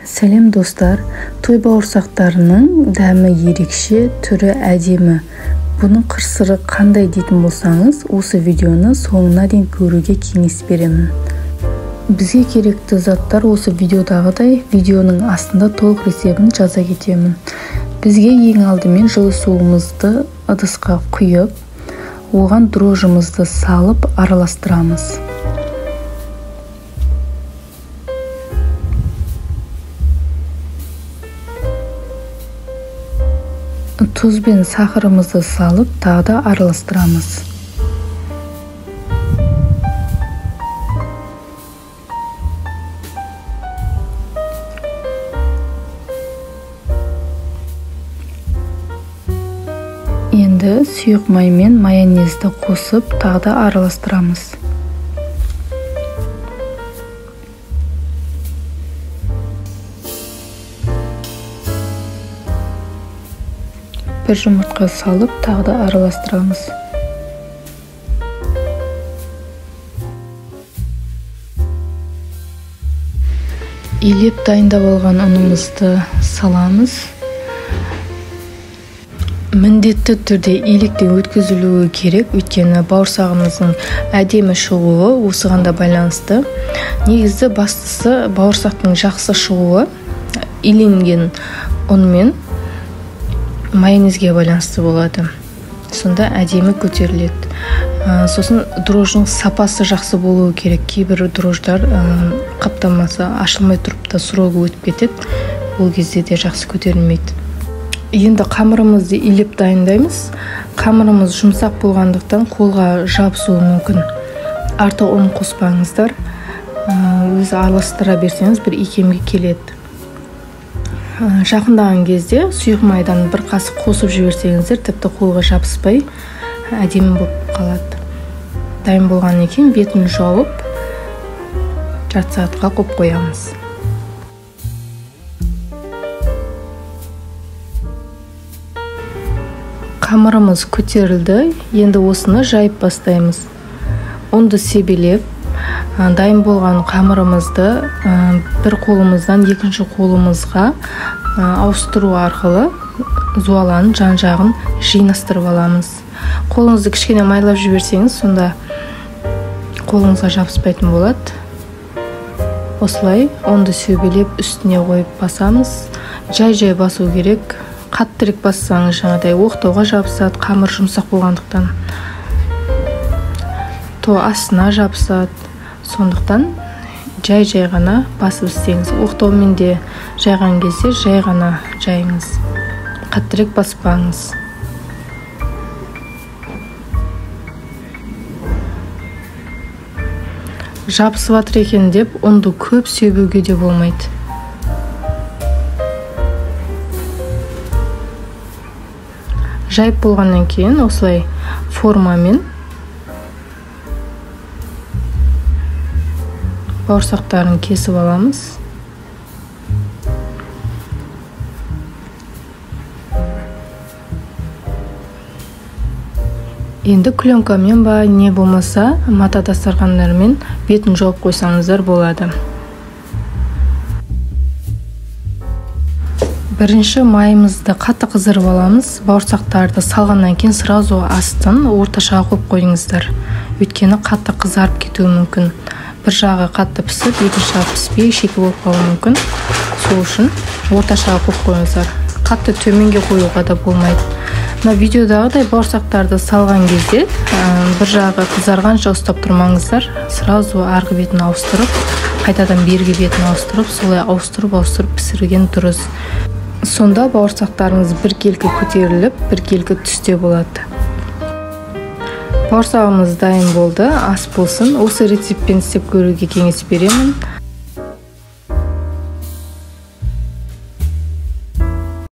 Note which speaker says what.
Speaker 1: Сәлем достар, той бауырсақтарының дәмі ерекше, түрі әдемі. Бұның қыр-сыры қандай дейтін болсаңыз, осы видеоны соңына дейін көруге кеңес беремін. Бізге керекті заттар осы видеодағыдай, видеоның астында толық рецебін жаза кетемін. Бізге ең алдымен жылы суымызды ыдысқа құйып, оған дрожжымызды салып араластырамыз. Тұз бен сахарымызды салып, тағы да араластырамыз. Енді сұйық май мен майонезді қосып, тағы да араластырамыз. Bir жұмыртқа салып, тағы да араластырамыз. Илеп дайындап алған ұнымызды саламыз. Міндетті түрде илектен өткізілуі керек, өйткені бауырсағымыздың әдемі шығуы осыған да байланысты. Негізі бастысы бауырсақтың жақсы шығуы иленген ұн мен майонезге байланысты болады. Сонда әдемі көтеріледі. Сосын дрожжың сапасы жақсы болуы керек. Кейбір дрожждар қаптамасы ашылмай тұрып та срогы өтіп кетеді. Ол кезде де жақсы көтерілмейді. Енді қамырымызды илеп дайындаймыз. Қамырымыз жұмсақ болғандықтан қолға жабысуы мүмкін. Артық ұн қоспаңыздар. Өзі араластыра берсеңіз бір икемге келеді. Жақындаған кезде сұйық майдан бір қасық қосып жіберсеңіздер, тіпті қолға жабыспай әдемі болып қалады. Дайын болғаннан кейін бетін жауып, жарты сағатқа қойып қоямыз. Қамырымыз көтерілді, енді осыны жайып бастаймыз. Ұнды себелеп, дайын болған қамырымызды бір қолымыздан екінші қолымызға ауыстыру арқылы зуаланың жан-жағын жинастырып аламыз. Қолыңызды кішкене майлап жіберсеңіз, сонда қолыңызға жабыспайтын болады. Осылай ұнды себелеп үстіне қойып басамыз. Жай-жай басу керек. Қаттырек бассаңыз жаңадай оқтауға жабысады, қамыр жұмсақ болғандықтан. То астына жабысады. Сондықтан жай-жай ғана басып істеңіз. Оқтаумен де жайған кезде жай ғана жайыңыз. Қаттырек баспаңыз. Жабысып жатыр екен деп, ұнды көп себуге де болмайды. Жайып болғаннан кейін осылай формамен бауырсақтарын кесіп аламыз. Енді пленкамен ба, не болмаса мата дастархандармен бетін жауып қойсаңыздар болады. Бірінші майымызды қатты қыздырып аламыз. Бауырсақтарды салғаннан кейін сразу астын орташаға қойып қойыңыздар. Өйткені қатты қызарып кетуі мүмкін. Бір жағы қатты пісіп, екінші жағы піспей, шекі болып қалуы мүмкін. Сол үшін орташаға қойып қойыңыздар. Қатты төменге қоюға да болмайды. Мына видеодағыдай бауырсақтарды салған кезде бір жағы қызарғанша ұстап тұрмаңыздар. Сразу арғы бетін ауыстырып, қайтадан бергі бетін ауыстырып, солай ауыстырып пісірген дұрыс. Сонда бауырсақтарыңыз біркелкі көтеріліп, біркелкі түсте болады. Бауырсағымыз дайын болды, ас болсын. Осы рецептпен істеп көруге кеңес беремін.